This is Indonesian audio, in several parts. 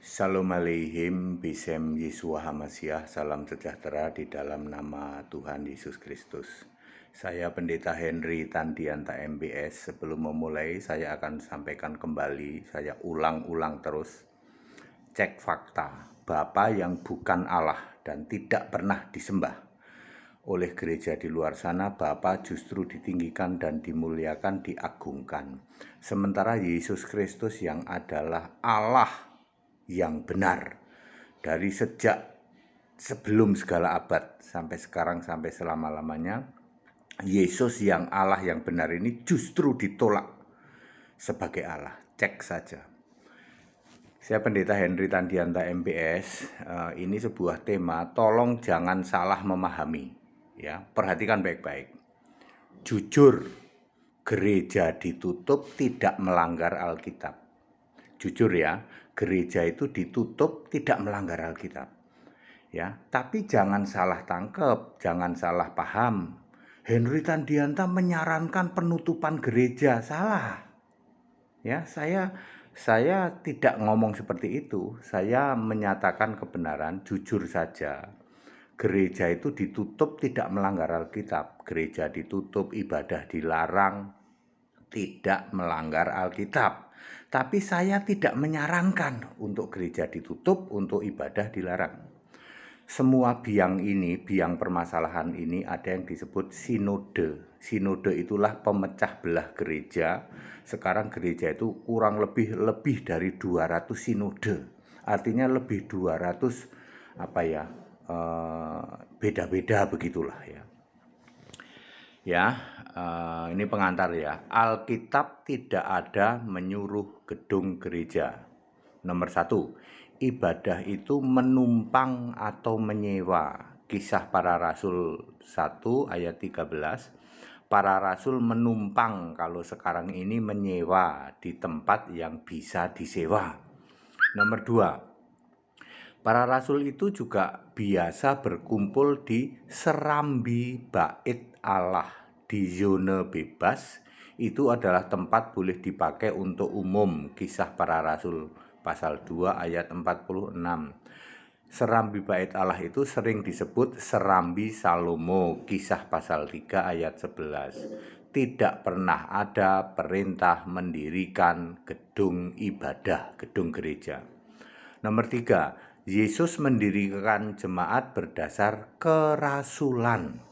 Shalom Aleihim, Bisem Yesua Hamasiah, salam sejahtera di dalam nama Tuhan Yesus Kristus. Saya Pendeta Henry Tandianta MBS. Sebelum memulai, saya akan sampaikan kembali, saya ulang-ulang terus. Cek fakta, Bapa yang bukan Allah dan tidak pernah disembah oleh gereja di luar sana, Bapa justru ditinggikan dan dimuliakan, diagungkan. Sementara Yesus Kristus yang adalah Allah yang benar dari sejak sebelum segala abad sampai sekarang, sampai selama-lamanya, Yesus yang Allah yang benar ini justru ditolak sebagai Allah. Cek saja. Saya Pendeta Henry Tandianta MBS. Ini sebuah tema, tolong jangan salah memahami. Ya, perhatikan baik-baik. Jujur, gereja ditutup tidak melanggar Alkitab. Jujur ya, gereja itu ditutup tidak melanggar Alkitab. Ya, tapi jangan salah tangkap, jangan salah paham. Henry Tandianta menyarankan penutupan gereja, salah. Ya, saya tidak ngomong seperti itu. Saya menyatakan kebenaran, jujur saja. Gereja itu ditutup tidak melanggar Alkitab. Gereja ditutup, ibadah dilarang, tidak melanggar Alkitab. Tapi saya tidak menyarankan untuk gereja ditutup, untuk ibadah dilarang. Semua biang ini, biang permasalahan ini ada yang disebut sinode. Sinode itulah pemecah belah gereja. Sekarang gereja itu kurang lebih dari 200 sinode. Artinya lebih 200 beda-beda begitulah ya. Ini pengantar ya. Alkitab tidak ada menyuruh gedung gereja. Nomor 1, ibadah itu menumpang atau menyewa. Kisah Para Rasul 1 ayat 13. Para rasul menumpang, kalau sekarang ini menyewa di tempat yang bisa disewa. Nomor 2, para rasul itu juga biasa berkumpul di serambi bait Allah, di zona bebas. Itu adalah tempat boleh dipakai untuk umum. Kisah Para Rasul pasal 2 ayat 46. Serambi bait Allah itu sering disebut serambi Salomo. Kisah pasal 3 ayat 11. Tidak pernah ada perintah mendirikan gedung ibadah, gedung gereja. Nomor 3, Yesus mendirikan jemaat berdasar kerasulan.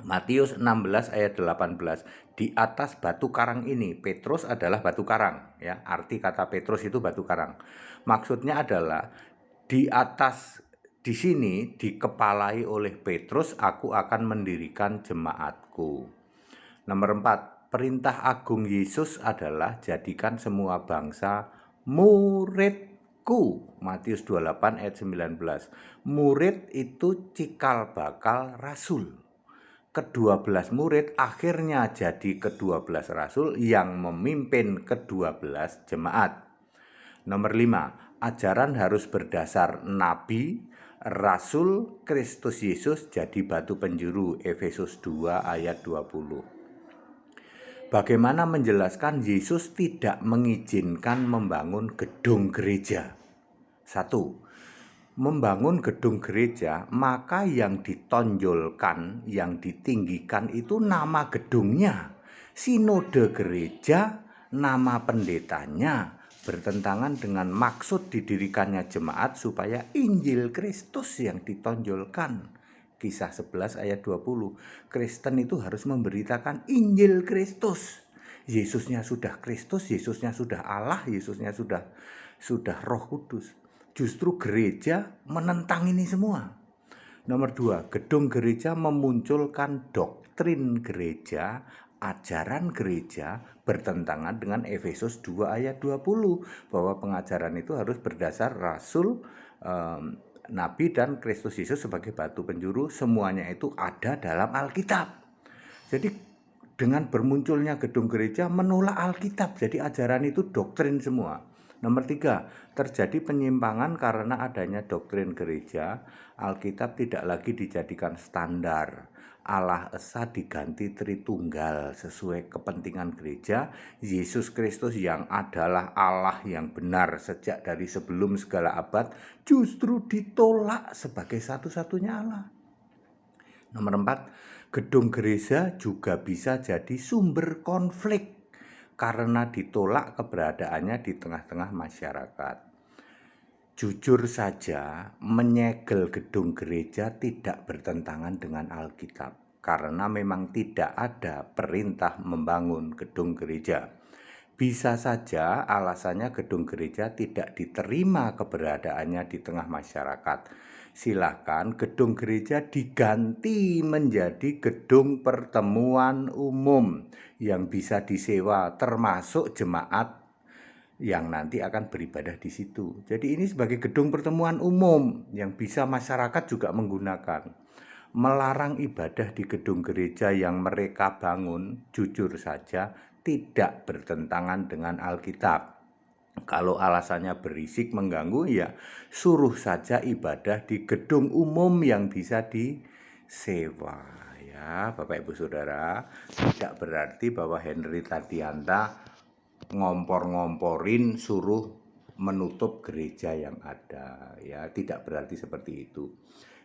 Matius 16 ayat 18. Di atas batu karang ini, Petrus adalah batu karang, ya. Arti kata Petrus itu batu karang. Maksudnya adalah di atas, di sini dikepalai oleh Petrus, aku akan mendirikan jemaatku. Nomor 4, perintah agung Yesus adalah jadikan semua bangsa murid. Matius 28 ayat 19. Murid itu cikal bakal rasul. Ke-12 murid akhirnya jadi ke-12 rasul yang memimpin ke-12 jemaat. Nomor 5, ajaran harus berdasar nabi, rasul, Kristus Yesus jadi batu penjuru. Efesus 2 ayat 20. Bagaimana menjelaskan Yesus tidak mengizinkan membangun gedung gereja? 1. Membangun gedung gereja, maka yang ditonjolkan, yang ditinggikan itu nama gedungnya. Sinode gereja, nama pendetanya, bertentangan dengan maksud didirikannya jemaat supaya Injil Kristus yang ditonjolkan. Kisah 11 ayat 20. Kristen itu harus memberitakan Injil Kristus. Yesusnya sudah Kristus, Yesusnya sudah Allah, Yesusnya sudah Roh Kudus. Justru gereja menentang ini semua. Nomor 2, gedung gereja memunculkan doktrin gereja, ajaran gereja bertentangan dengan Efesus 2 ayat 20 bahwa pengajaran itu harus berdasar rasul, nabi dan Kristus Yesus sebagai batu penjuru. Semuanya itu ada dalam Alkitab. Jadi dengan bermunculnya gedung gereja menolak Alkitab. Jadi ajaran itu doktrin semua. Nomor tiga, terjadi penyimpangan karena adanya doktrin gereja. Alkitab tidak lagi dijadikan standar. Allah Esa diganti Tritunggal sesuai kepentingan gereja. Yesus Kristus yang adalah Allah yang benar sejak dari sebelum segala abad justru ditolak sebagai satu-satunya Allah. Nomor empat, gedung gereja juga bisa jadi sumber konflik karena ditolak keberadaannya di tengah-tengah masyarakat. Jujur saja, menyegel gedung gereja tidak bertentangan dengan Alkitab, karena memang tidak ada perintah membangun gedung gereja. Bisa saja alasannya gedung gereja tidak diterima keberadaannya di tengah masyarakat. Silakan gedung gereja diganti menjadi gedung pertemuan umum yang bisa disewa, termasuk jemaat yang nanti akan beribadah di situ. Jadi ini sebagai gedung pertemuan umum yang bisa masyarakat juga menggunakan. Melarang ibadah di gedung gereja yang mereka bangun, jujur saja tidak bertentangan dengan Alkitab. Kalau alasannya berisik mengganggu, ya suruh saja ibadah di gedung umum yang bisa disewa. Ya, Bapak Ibu Saudara, tidak berarti bahwa Henry Tardianta ngompor-ngomporin suruh menutup gereja yang ada, ya tidak berarti seperti itu.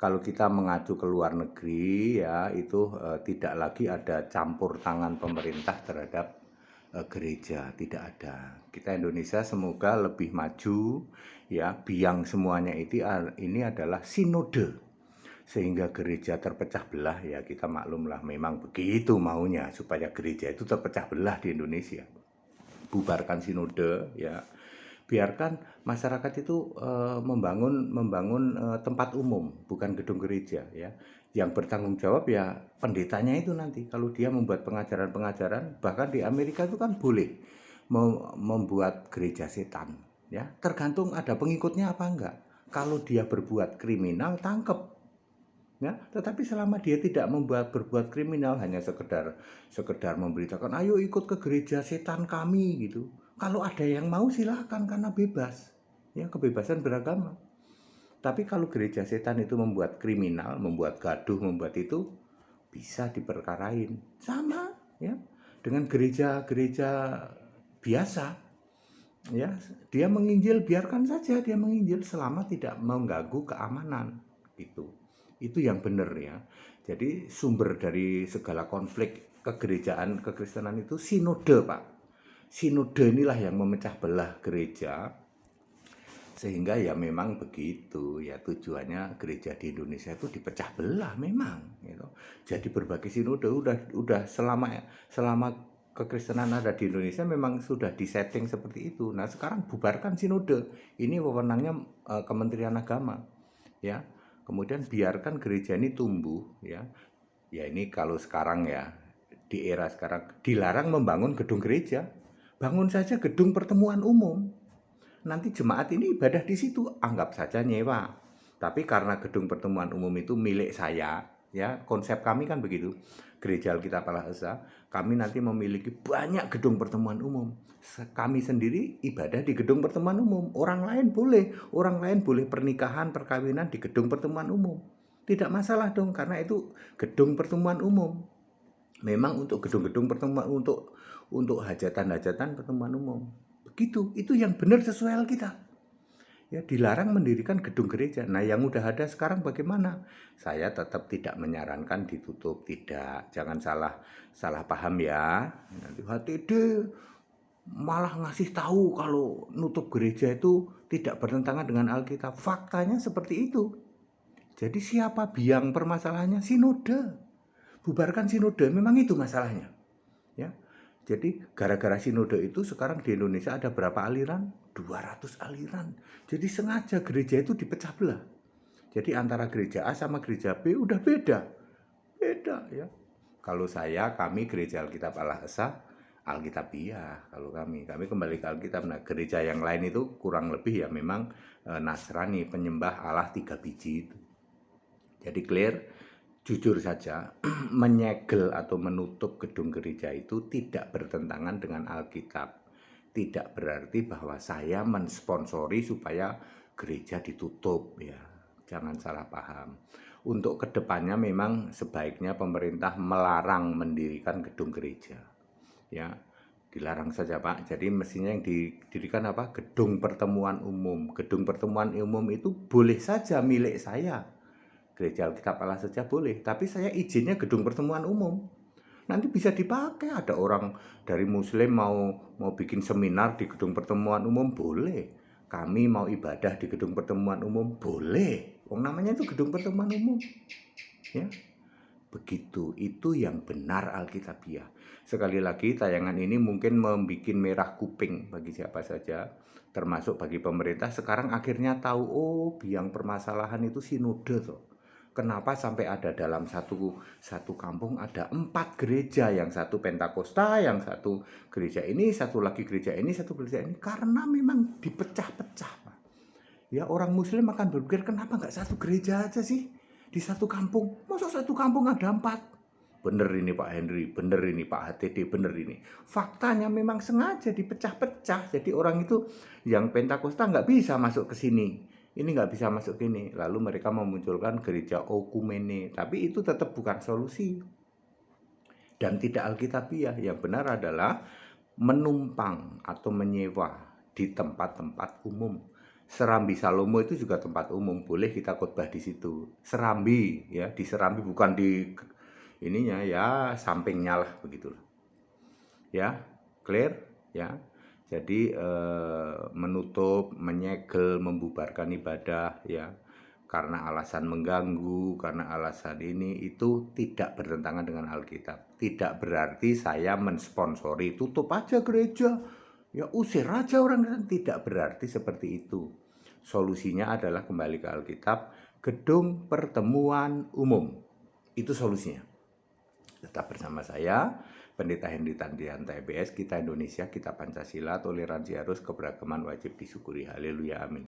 Kalau kita mengacu ke luar negeri, ya itu tidak lagi ada campur tangan pemerintah terhadap gereja, tidak ada. Kita Indonesia semoga lebih maju, ya biang semuanya ini adalah sinode, sehingga gereja terpecah belah. Ya kita maklumlah, memang begitu maunya supaya gereja itu terpecah belah di Indonesia. Bubarkan sinode, ya biarkan masyarakat itu membangun tempat umum, bukan gedung gereja, ya yang bertanggung jawab ya pendetanya itu nanti. Kalau dia membuat pengajaran-pengajaran, bahkan di Amerika itu kan boleh membuat gereja setan, ya tergantung ada pengikutnya apa enggak. Kalau dia berbuat kriminal, tangkep, ya tetapi selama dia tidak berbuat kriminal, hanya sekedar memberitakan ayo ikut ke gereja setan kami gitu, kalau ada yang mau silahkan, karena bebas, ya kebebasan beragama. Tapi kalau gereja setan itu membuat kriminal, membuat gaduh, membuat itu, bisa diperkarain sama, ya dengan gereja-gereja biasa, ya dia menginjil, biarkan saja dia menginjil selama tidak mengganggu keamanan. Itu yang benar, ya. Jadi sumber dari segala konflik kegerejaan, kekristenan itu sinode, Pak. Sinode inilah yang memecah belah gereja, sehingga ya memang begitu, ya tujuannya gereja di Indonesia itu dipecah belah memang, gitu. Jadi berbagai sinode udah selama kekristenan ada di Indonesia memang sudah disetting seperti itu. Nah sekarang bubarkan sinode, ini wewenangnya Kementerian Agama, ya. Kemudian biarkan gereja ini tumbuh, ya. Ya ini kalau sekarang, ya di era sekarang dilarang membangun gedung gereja, bangun saja gedung pertemuan umum. Nanti jemaat ini ibadah di situ, anggap saja nyewa. Tapi karena gedung pertemuan umum itu milik saya, ya konsep kami kan begitu. Gereja Alkitab Allah Esa, kami nanti memiliki banyak gedung pertemuan umum. Kami sendiri ibadah di gedung pertemuan umum. Orang lain boleh pernikahan, perkawinan di gedung pertemuan umum. Tidak masalah dong, karena itu gedung pertemuan umum. Memang untuk gedung-gedung pertemuan, untuk hajatan-hajatan pertemuan umum. Begitu, itu yang benar sesuai Alkitab. Ya, dilarang mendirikan gedung gereja. Nah, yang udah ada sekarang bagaimana? Saya tetap tidak menyarankan ditutup, tidak. Jangan salah paham, ya. Nanti HTD malah ngasih tahu kalau nutup gereja itu tidak bertentangan dengan Alkitab. Faktanya seperti itu. Jadi siapa biang permasalahannya? Sinode. Bubarkan sinode, memang itu masalahnya, ya. Jadi gara-gara sinode itu sekarang di Indonesia ada berapa aliran? 200 aliran. Jadi sengaja gereja itu dipecah belah. Jadi antara gereja A sama gereja B udah beda, ya. Kalau kami gereja Alkitab Allah Esa, Alkitabiah. Kalau kami kembali ke Alkitab. Nah, gereja yang lain itu kurang lebih ya memang Nasrani, penyembah Allah 3 biji itu. Jadi clear. Jujur saja, menyegel atau menutup gedung gereja itu tidak bertentangan dengan Alkitab. tidak berarti bahwa saya mensponsori supaya gereja ditutup ya. Jangan salah paham. Untuk kedepannya memang sebaiknya pemerintah melarang mendirikan gedung gereja. Ya, dilarang saja Pak. Jadi mestinya yang didirikan apa? Gedung pertemuan umum. Gedung pertemuan umum itu boleh saja milik saya. Gereja Alkitab Allah saja boleh, tapi saya izinnya gedung pertemuan umum. Nanti bisa dipakai, ada orang dari muslim mau bikin seminar di gedung pertemuan umum boleh. Kami mau ibadah di gedung pertemuan umum boleh. Namanya itu gedung pertemuan umum. Ya. Begitu, itu yang benar Alkitabiah. Sekali lagi tayangan ini mungkin membuat merah kuping bagi siapa saja, termasuk bagi pemerintah. Sekarang akhirnya tahu, oh biang permasalahan itu sinode tuh. Kenapa sampai ada dalam satu kampung ada 4 gereja, yang satu Pentakosta, yang satu gereja ini, satu lagi gereja ini, satu gereja ini, karena memang dipecah-pecah Pak. Ya orang muslim akan berpikir kenapa nggak satu gereja aja sih di satu kampung, masa satu kampung ada 4? Bener ini Pak Henry, bener ini Pak HTD, bener ini. Faktanya memang sengaja dipecah-pecah, jadi orang itu yang Pentakosta nggak bisa masuk ke sini, ini nggak bisa masuk ke ini. Lalu mereka memunculkan gereja okumene, tapi itu tetap bukan solusi dan tidak alkitabiah. Yang benar adalah menumpang atau menyewa di tempat-tempat umum. Serambi Salomo itu juga tempat umum, boleh kita khotbah di situ. Serambi ya, di Serambi, bukan di ininya ya, sampingnya lah begitu. Ya, clear ya. Jadi menutup, menyegel, membubarkan ibadah ya, karena alasan mengganggu, karena alasan ini, itu tidak bertentangan dengan Alkitab. Tidak berarti saya mensponsori tutup aja gereja, ya usir aja orang, tidak berarti seperti itu. Solusinya adalah kembali ke Alkitab, gedung pertemuan umum. Itu solusinya. Tetap bersama saya, Pendeta Henry Tandianta EBS, kita Indonesia, kita Pancasila, toleransi harus, keberagaman wajib disyukuri. Haleluya, amin.